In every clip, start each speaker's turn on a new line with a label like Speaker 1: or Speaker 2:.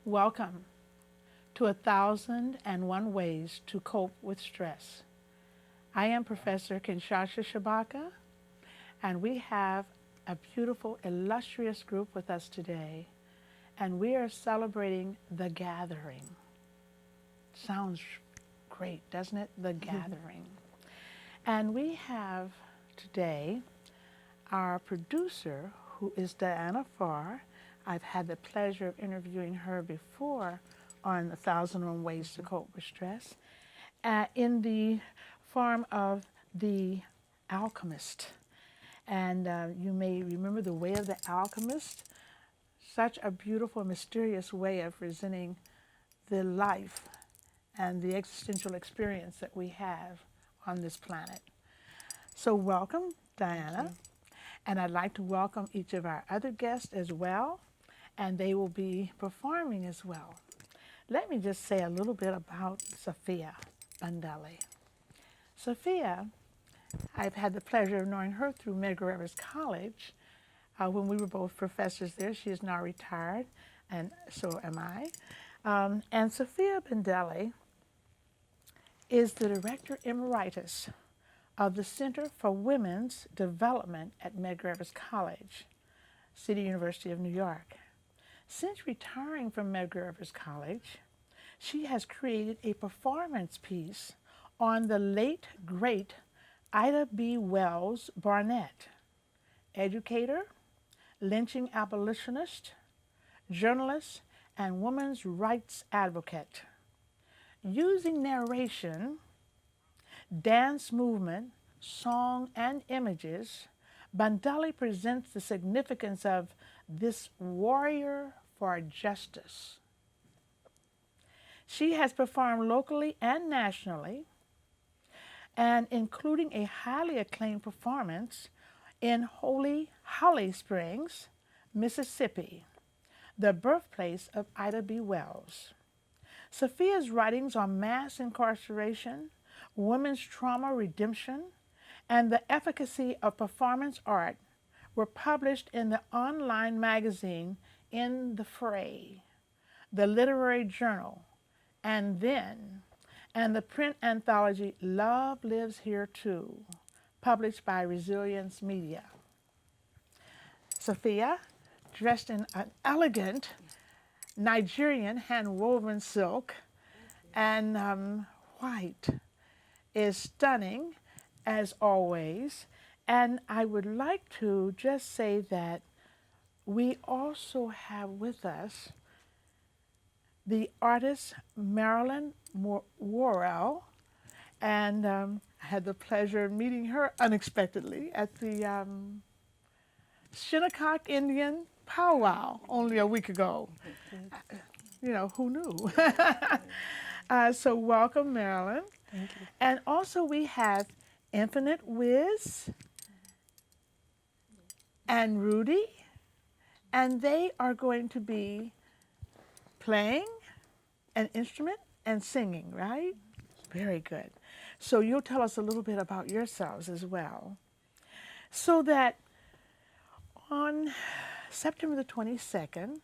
Speaker 1: Welcome to 1001 Ways to Cope with Stress. I am Professor Kinshasha Shabaka, and we have a beautiful, illustrious group with us today, and we are celebrating the gathering. Sounds great, doesn't it? The gathering. And we have today our producer, who is Diana Farr. I've had the pleasure of interviewing her before on 1001 Ways to Cope with Stress, in the form of The Alchemist. And you may remember The Way of the Alchemist, such a beautiful, mysterious way of presenting the life and the existential experience that we have on this planet. So welcome, Diana. And I'd like to welcome each of our other guests as well, and they will be performing as well. Let me just say a little bit about Sophia Bandelli. Sophia, I've had the pleasure of knowing her through Medgar Evers College when we were both professors there. She is now retired, and so am I. And Sophia Bandelli is the Director Emeritus of the Center for Women's Development at Medgar Evers College, City University of New York. Since retiring from Medgar Evers College, she has created a performance piece on the late, great Ida B. Wells Barnett, educator, lynching abolitionist, journalist, and women's rights advocate. Using narration, dance movement, song, and images, Bandelli presents the significance of this warrior for justice. She has performed locally and nationally, and including a highly acclaimed performance in Holly Springs, Mississippi, the birthplace of Ida B. Wells. Sophia's writings on mass incarceration, women's trauma redemption, and the efficacy of performance art were published in the online magazine In the Fray, the literary journal, and the print anthology Love Lives Here Too, published by Resilience Media. Sophia, dressed in an elegant Nigerian hand-woven silk and white, is stunning as always. And I would like to just say that we also have with us the artist Marilyn Worrell, and I had the pleasure of meeting her unexpectedly at the Shinnecock Indian powwow only a week ago. You know, who knew? So welcome, Marilyn.
Speaker 2: Thank you.
Speaker 1: And also we have Infinite Wiz and Rudy, and they are going to be playing an instrument and singing, right? Very good. So you'll tell us a little bit about yourselves as well. So that on September the 22nd,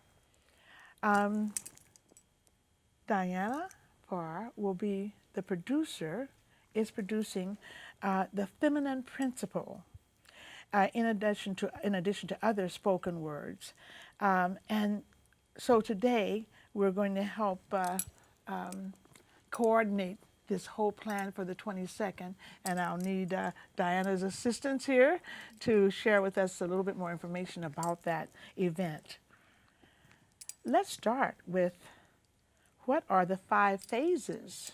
Speaker 1: Diana Farr will be the producer, is producing The Feminine Principle, in addition to other spoken words. And so today we're going to help coordinate this whole plan for the 22nd, and I'll need Diana's assistance here to share with us a little bit more information about that event. Let's start with what are the 5 phases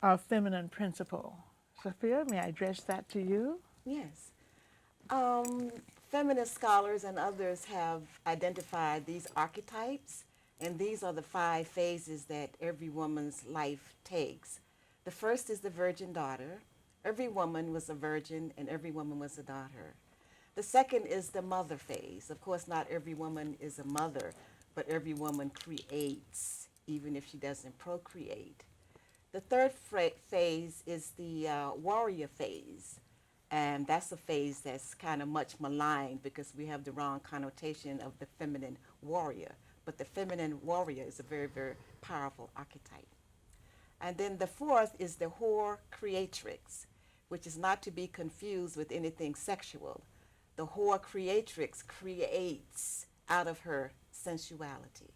Speaker 1: of feminine principle? Sophia, may I address that to you?
Speaker 2: Yes. Feminist scholars and others have identified these archetypes, and these are the 5 phases that every woman's life takes. The first is the virgin daughter. Every woman was a virgin and every woman was a daughter. The second is the mother phase. Of course, not every woman is a mother, but every woman creates, even if she doesn't procreate. The third phase is the warrior phase. And that's a phase that's kind of much maligned because we have the wrong connotation of the feminine warrior. but the feminine warrior is a very, very powerful archetype. And then the fourth is the whore creatrix, which is not to be confused with anything sexual. The whore creatrix creates out of her sensuality.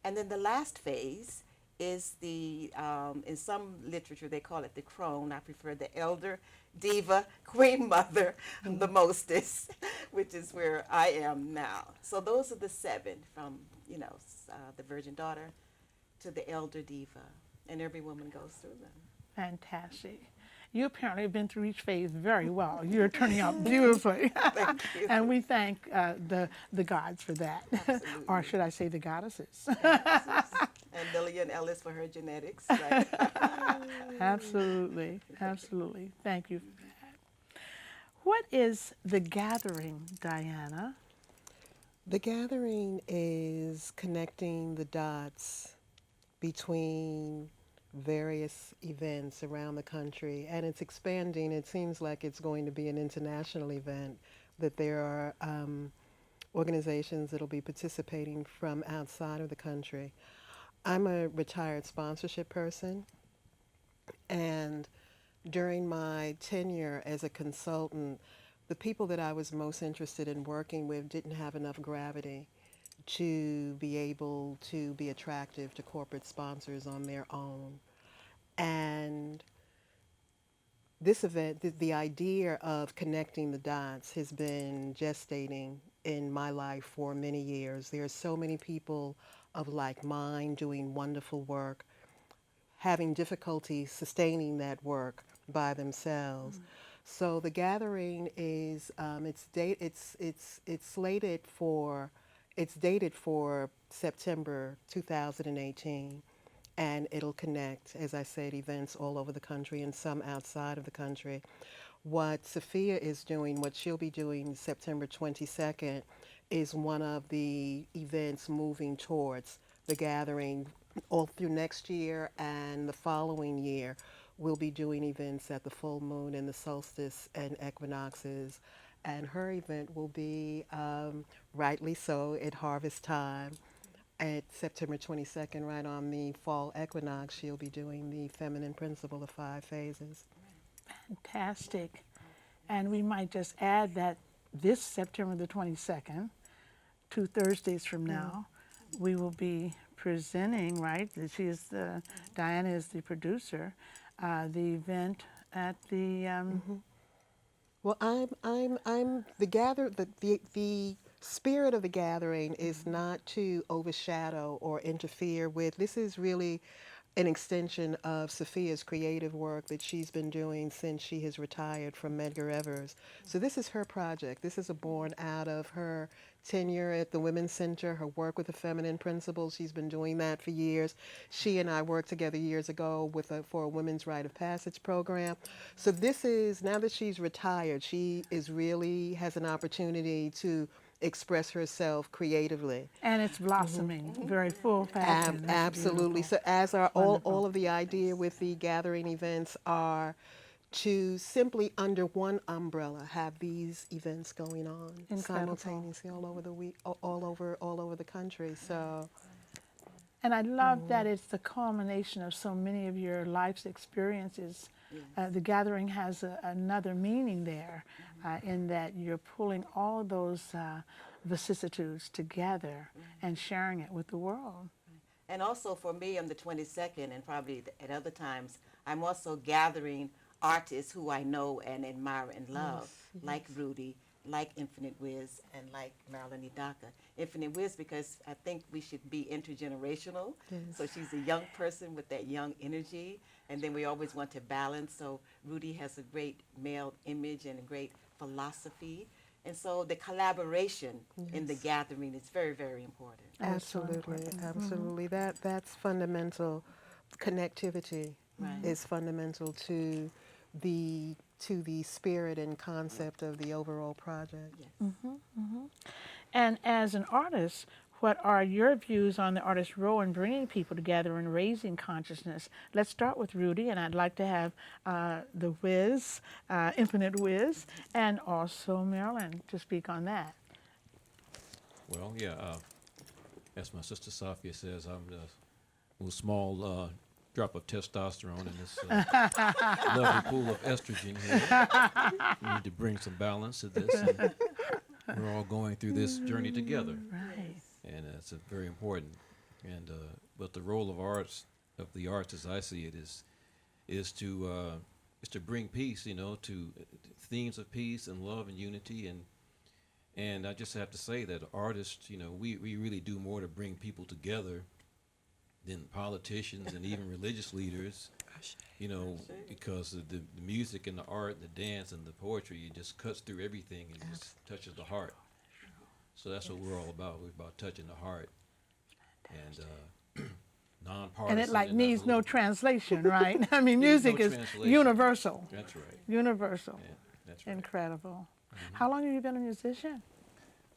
Speaker 2: And then the last phase is in some literature they call it the crone. I prefer the elder diva, queen mother, the mostess, which is where I am now. So those are the seven from, the virgin daughter to the elder diva. And every woman goes through them.
Speaker 1: Fantastic. You apparently have been through each phase very well. You're turning out beautifully.
Speaker 2: Thank you.
Speaker 1: And we thank the gods for that.
Speaker 2: Absolutely.
Speaker 1: Or should I say the goddesses?
Speaker 2: And Lillian Ellis for her genetics. Right?
Speaker 1: Absolutely. Absolutely. Thank you for that. What is the gathering, Diana?
Speaker 3: The gathering is connecting the dots between various events around the country, and it's expanding. It seems like it's going to be an international event, that there are organizations that will be participating from outside of the country. I'm a retired sponsorship person, and during my tenure as a consultant, the people that I was most interested in working with didn't have enough gravity to be able to be attractive to corporate sponsors on their own. And this event, the idea of connecting the dots has been gestating in my life for many years. There are so many people of like mind doing wonderful work, having difficulty sustaining that work by themselves. So the gathering is it's dated for September 2018, and it'll connect, as I said, events all over the country and some outside of the country. What Sophia is doing, what she'll be doing September 22nd, is one of the events moving towards the gathering all through next year, and the following year we'll be doing events at the full moon and the solstice and equinoxes. And her event will be, rightly so, at harvest time. At September 22nd, right on the fall equinox, she'll be doing the feminine principle of 5 phases.
Speaker 1: Fantastic. And we might just add that this September the 22nd, 2 Thursdays from now, we will be presenting, right? Diana is the producer, the event at the.
Speaker 3: Well, I'm the spirit of the gathering is not to overshadow or interfere with. This is really an extension of Sophia's creative work that she's been doing since she has retired from Medgar Evers. So this is her project. This is born out of her tenure at the Women's Center, her work with the feminine principles. She's been doing that for years. She and I worked together years ago for a women's rite of passage program. So this is, now that she's retired, she is really has an opportunity to express herself creatively.
Speaker 1: And it's blossoming, very full fashion. That's
Speaker 3: Absolutely.
Speaker 1: beautiful.
Speaker 3: So as are all
Speaker 1: Wonderful.
Speaker 3: of the idea with the gathering events are to simply under one umbrella have these events going on
Speaker 1: Incredible.
Speaker 3: simultaneously all over the week, all over the country. So
Speaker 1: And I love that it's the culmination of so many of your life's experiences. The gathering has another meaning there, in that you're pulling all those vicissitudes together and sharing it with the world.
Speaker 2: And also for me on the 22nd, and probably at other times, I'm also gathering artists who I know and admire and love, like Rudy, like Infinite Wiz, and like Marilyn Idaka. Infinite Wiz, because I think we should be intergenerational. So she's a young person with that young energy, and then we always want to balance. So Rudy has a great male image and a great philosophy. And so the collaboration in the gathering is very, very important.
Speaker 3: absolutely, absolutely. That's fundamental. Connectivity is fundamental to the spirit and concept of the overall project.
Speaker 2: Yes.
Speaker 1: And as an artist, what are your views on the artist's role in bringing people together and raising consciousness? Let's start with Rudy, and I'd like to have the Wiz, Infinite Wiz, and also Marilyn to speak on that.
Speaker 4: Well, yeah. as my sister Sophia says, I'm the little small drop of testosterone in this lovely pool of estrogen here. We need to bring some balance to this. And we're all going through this journey together,
Speaker 1: Right.
Speaker 4: and it's very important. And but the role of the arts, as I see it, is to bring peace, to themes of peace and love and unity. And I just have to say that artists, we really do more to bring people together than politicians and even religious leaders, because the music and the art, the dance and the poetry, it just cuts through everything and just touches the heart. So that's what we're all about. We're about touching the heart and nonpartisan.
Speaker 1: And it like
Speaker 4: and
Speaker 1: needs no
Speaker 4: absolute.
Speaker 1: translation, right? I mean,
Speaker 4: Needs no
Speaker 1: music is
Speaker 4: translation.
Speaker 1: universal.
Speaker 4: That's right.
Speaker 1: Universal.
Speaker 4: Yeah, that's right.
Speaker 1: Incredible. How long have you been a musician?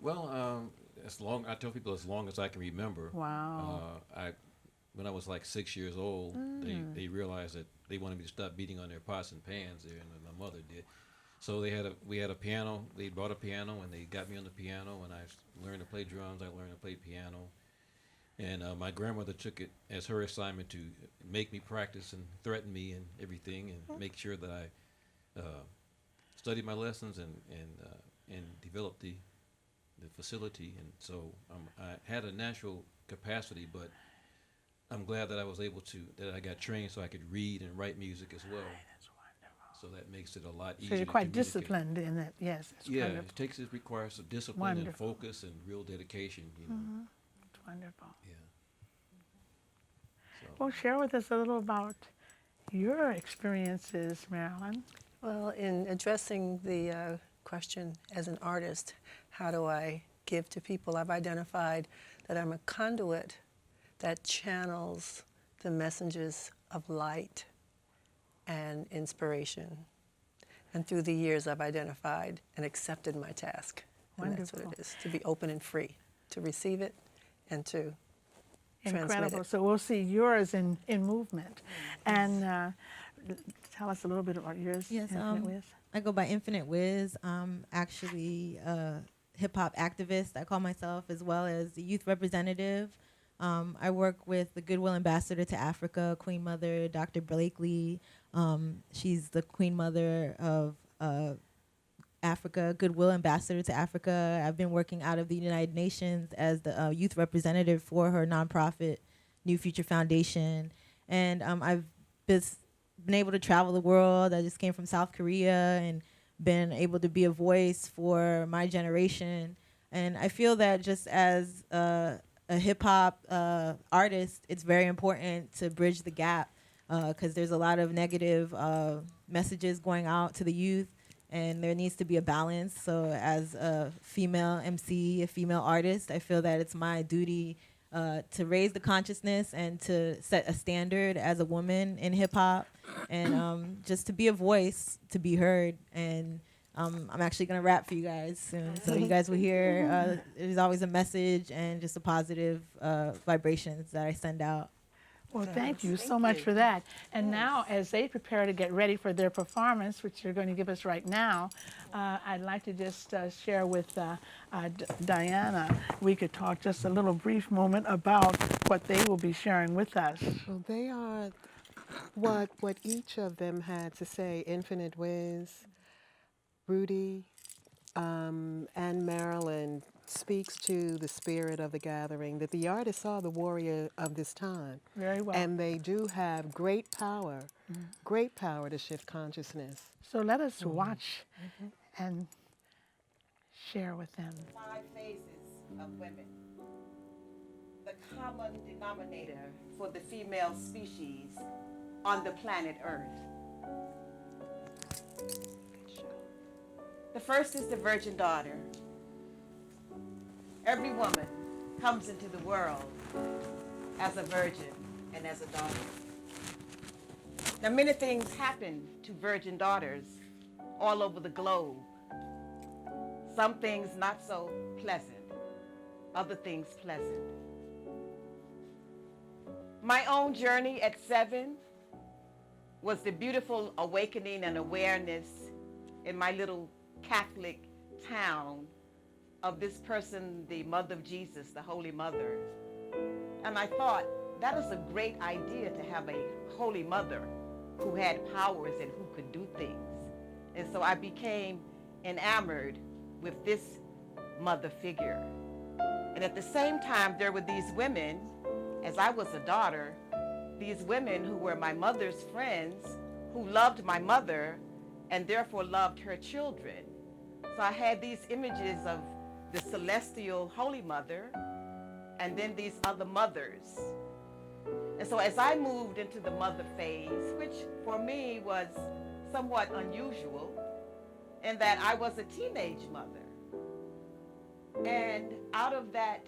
Speaker 4: Well, I tell people as long as I can remember.
Speaker 1: Wow.
Speaker 4: When I was like 6 years old, they realized that they wanted me to stop beating on their pots and pans there, and my mother did. So we had a piano. They bought a piano, and they got me on the piano. And I learned to play drums. I learned to play piano. And my grandmother took it as her assignment to make me practice and threaten me and everything, and make sure that I studied my lessons and developed the facility. And so I had a natural capacity, but I'm glad that I was able that I got trained so I could read and write music as well.
Speaker 1: That's wonderful.
Speaker 4: So that makes it a lot easier.
Speaker 1: So you're
Speaker 4: to
Speaker 1: quite
Speaker 4: communicate.
Speaker 1: disciplined in it. Yes. It's
Speaker 4: Yeah,
Speaker 1: wonderful.
Speaker 4: it requires some discipline
Speaker 1: Wonderful.
Speaker 4: and focus and real dedication.
Speaker 1: It's wonderful.
Speaker 4: Yeah. So,
Speaker 1: Well, share with us a little about your experiences, Marilyn.
Speaker 3: Well, in addressing the question as an artist, how do I give to people? I've identified that I'm a conduit that channels the messages of light and inspiration. And through the years, I've identified and accepted my task. And that's what
Speaker 1: Wonderful.
Speaker 3: it is, to be open and free, to receive it and to transmit
Speaker 1: Incredible.
Speaker 3: it.
Speaker 1: So we'll see yours in movement. And tell us a little bit about yours.
Speaker 5: Yes,
Speaker 1: Infinite Wiz.
Speaker 5: I go by Infinite Wiz. I'm actually a hip hop activist, I call myself, as well as the youth representative. I work with the Goodwill Ambassador to Africa, Queen Mother, Dr. Blakely. She's the Queen Mother of Africa, Goodwill Ambassador to Africa. I've been working out of the United Nations as the youth representative for her nonprofit, New Future Foundation. And I've been able to travel the world. I just came from South Korea and been able to be a voice for my generation. And I feel that just as a hip hop artist, it's very important to bridge the gap because there's a lot of negative messages going out to the youth, and there needs to be a balance. So as a female MC, a female artist, I feel that it's my duty to raise the consciousness and to set a standard as a woman in hip hop, and just to be a voice, to be heard. And I'm actually gonna rap for you guys soon, so you guys will hear. There's always a message and just a positive vibrations that I send out.
Speaker 1: Well, thank you so
Speaker 2: Thank
Speaker 1: much
Speaker 2: you.
Speaker 1: for that. And now, as they prepare to get ready for their performance, which you're going to give us right now, I'd like to just share with Diana. We could talk just a little brief moment about what they will be sharing with us.
Speaker 3: Well, they are what each of them had to say. Infinite Wiz, Rudy, and Marilyn speaks to the spirit of the gathering, that the artists are the warrior of this time.
Speaker 1: Very well.
Speaker 3: And they do have great power to shift consciousness.
Speaker 1: So let us watch and share with them.
Speaker 2: 5 phases of women. The common denominator for the female species on the planet Earth. The first is the virgin daughter. Every woman comes into the world as a virgin and as a daughter. Now, many things happen to virgin daughters all over the globe. Some things not so pleasant, other things pleasant. My own journey at 7 was the beautiful awakening and awareness in my little Catholic town of this person, the Mother of Jesus, the Holy Mother, And I thought, that is a great idea to have a holy mother who had powers and who could do things. And so I became enamored with this mother figure. And at the same time, there were these women, as I was a daughter, these women who were my mother's friends, who loved my mother and therefore loved her children. So I had these images of the celestial Holy Mother and then these other mothers. And so as I moved into the mother phase, which for me was somewhat unusual, in that I was a teenage mother. And out of that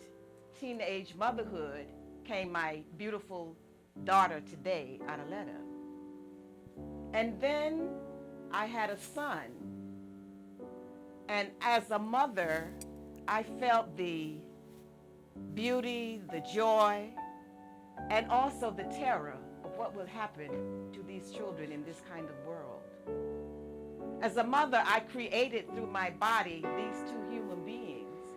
Speaker 2: teenage motherhood came my beautiful daughter today, Adaletta. And then I had a son. And as a mother, I felt the beauty, the joy, and also the terror of what will happen to these children in this kind of world. As a mother, I created through my body these two human beings,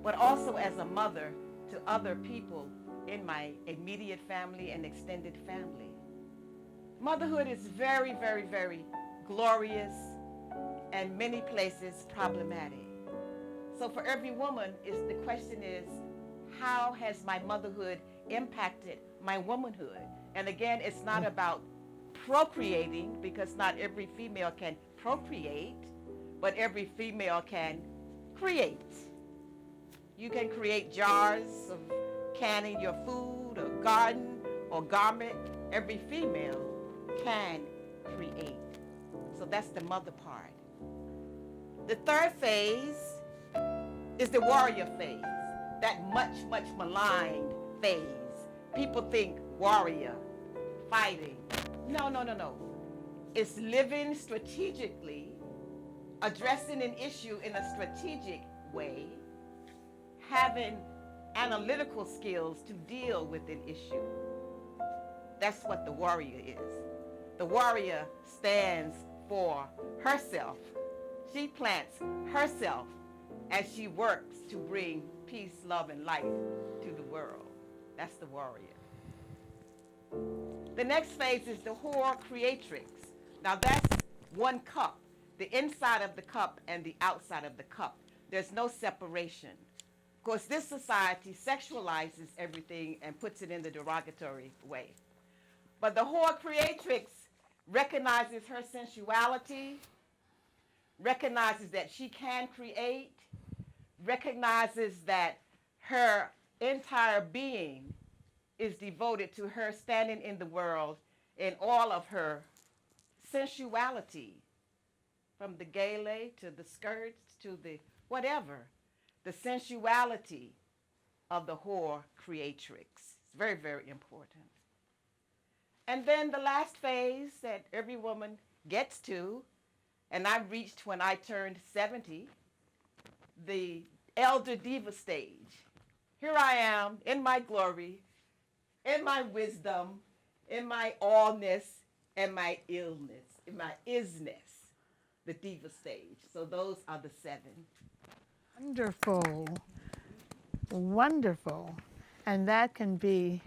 Speaker 2: but also as a mother to other people in my immediate family and extended family. Motherhood is very, very, very glorious and many places problematic. So for every woman, the question is, how has my motherhood impacted my womanhood? And again, it's not about procreating, because not every female can procreate, but every female can create. You can create jars of canning your food or garden or garment. Every female can create. So that's the mother part. The third phase is the warrior phase, that much, much maligned phase. People think warrior, fighting. No, no, no, no. It's living strategically, addressing an issue in a strategic way, having analytical skills to deal with an issue. That's what the warrior is. The warrior stands for herself. She plants herself as she works to bring peace, love, and life to the world. That's the warrior. The next phase is the whore creatrix. Now that's one cup, the inside of the cup and the outside of the cup. There's no separation. Of course, this society sexualizes everything and puts it in the derogatory way. But the whore creatrix recognizes her sensuality, recognizes that she can create, recognizes that her entire being is devoted to her standing in the world in all of her sensuality, from the gele to the skirts to the whatever, the sensuality of the whore creatrix. It's very, very important. And then the last phase that every woman gets to, and I reached when I turned 70, the elder diva stage. Here I am in my glory, in my wisdom, in my allness, and my illness, in my isness, the diva stage. So those are the 7.
Speaker 1: Wonderful. Wonderful. And that can be,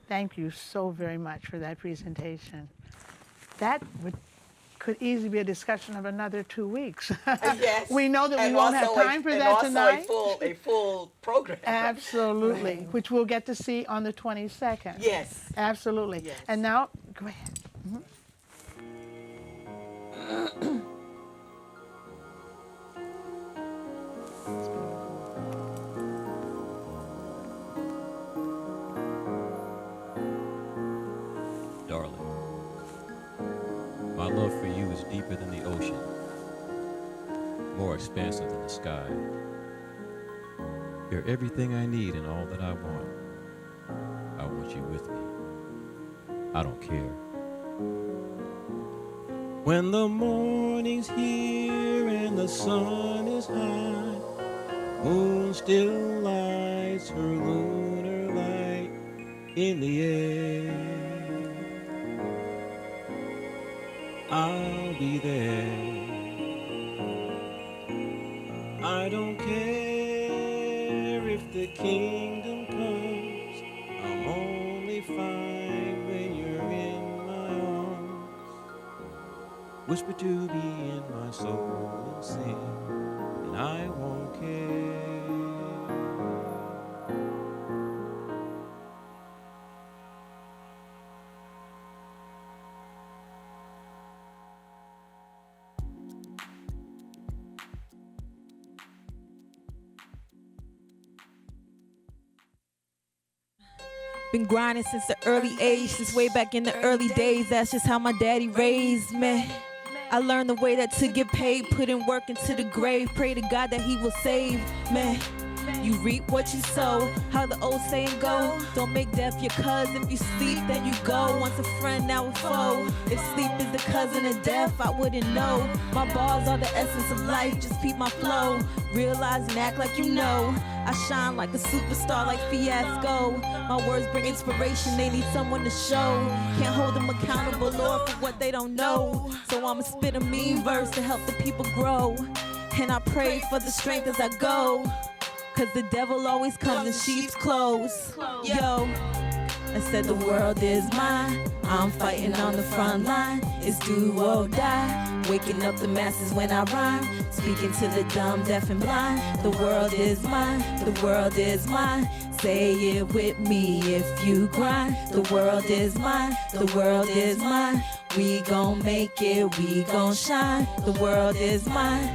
Speaker 1: thank you so very much for that presentation. That could easily be a discussion of another 2 weeks.
Speaker 2: Yes.
Speaker 1: We know that we won't have time for that tonight.
Speaker 2: A full program.
Speaker 1: Absolutely, which we'll get to see on the 22nd.
Speaker 2: Yes.
Speaker 1: Absolutely.
Speaker 2: Yes.
Speaker 1: And now, go ahead.
Speaker 4: Darling, my love for you is deeper than the ocean, more expansive than the sky. You're everything I need and all that I want. I want you with me. I don't care. When the morning's here and the sun is high, moon still lights her lunar light in the air. I'll be there. I don't care if the kingdom comes find when you're in my arms. Whisper to be in my soul and sing, and I won't care.
Speaker 5: Been grinding since the early age, since way back in the early days. That's just how my daddy raised me. I learned the way that to get paid, put in work into the grave. Pray to God that he will save me. You reap what you sow, how the old saying go. Don't make death your cousin. If you sleep, then you go. Once a friend, now a foe. If sleep is the cousin of death, I wouldn't know. My bars are the essence of life, just peep my flow. Realize and act like you know. I shine like a superstar, like Fiasco. My words bring inspiration, they need someone to show. Can't hold them accountable, Lord, for what they don't know. So I'ma spit a mean verse to help the people grow. And I pray for the strength as I go. Cause the devil always comes in sheep's clothes. Yo, I said the world is mine. I'm fighting on the front line. It's do or die. Waking up the masses when I rhyme. Speaking to the dumb, deaf, and blind. The world is mine. The world is mine. Say it with me if you grind. The world is mine. The world is mine. We gon' make it. We gon' shine. The world is mine.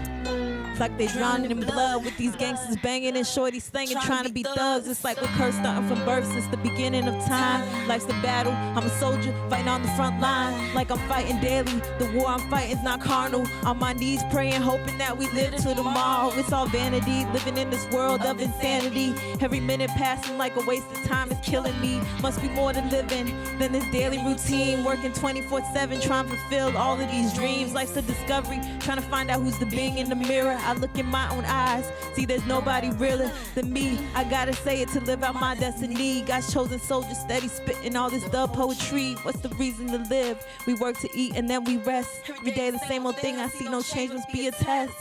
Speaker 5: It's like they drowning in blood with these gangsters banging and shorties slanging, trying to be thugs. It's like we're cursed starting from birth since the beginning of time. Life's the battle, I'm a soldier fighting on the front line. Like I'm fighting daily, the war I'm fighting's not carnal. On my knees praying, hoping that we live till tomorrow. It's all vanity, living in this world of insanity. Every minute passing like a waste of time is killing me. Must be more to living than this daily routine. Working 24/7, trying to fulfill all of these dreams. Life's a discovery, trying to find out who's the being in the mirror. I look in my own eyes, see there's nobody realer than me. I gotta say it to live out my destiny. God's chosen soldier, steady spitting all this dub poetry. What's the reason to live? We work to eat and then we rest. Every day the same old thing, I see no change, must be a test.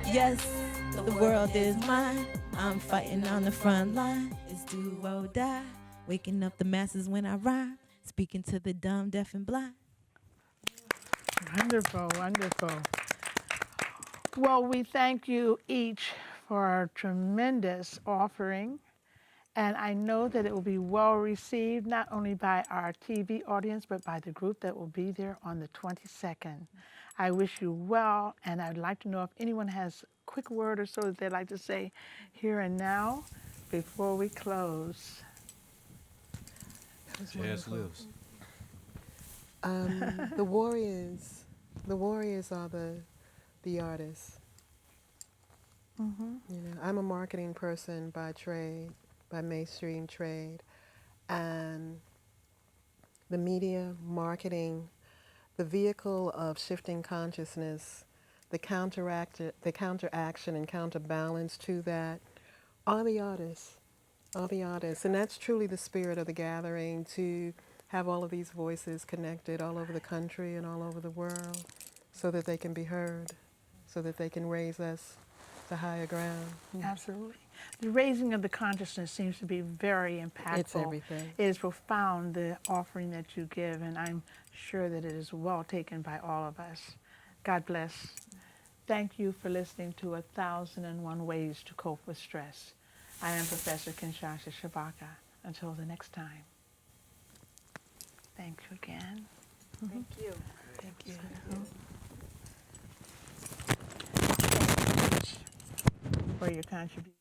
Speaker 5: Yes, the world is mine. I'm fighting on the front line. It's do or die. Waking up the masses when I rhyme. Speaking to the dumb, deaf, and blind.
Speaker 1: Wonderful, wonderful. Well, we thank you each for a tremendous offering, and I know that it will be well received not only by our TV audience, but by the group that will be there on the 22nd. I wish you well, and I'd like to know if anyone has a quick word or so that they'd like to say here and now before we close.
Speaker 4: Jazz lives.
Speaker 3: The warriors are the artists.
Speaker 1: Mm-hmm.
Speaker 3: You know, I'm a marketing person by trade, by mainstream trade, and the media, marketing, the vehicle of shifting consciousness, the counteraction and counterbalance to that are the artists, and that's truly the spirit of the gathering, to have all of these voices connected all over the country and all over the world, so that they can be heard, so that they can raise us to higher ground.
Speaker 1: Absolutely. The raising of the consciousness seems to be very impactful.
Speaker 3: It's everything.
Speaker 1: It is profound, the offering that you give, and I'm sure that it is well taken by all of us. God bless. Thank you for listening to 1001 Ways to Cope with Stress. I am Professor Kinshasha Shabaka. Until the next time. Thank you again.
Speaker 2: Thank you.
Speaker 1: Thank you. For your contribution.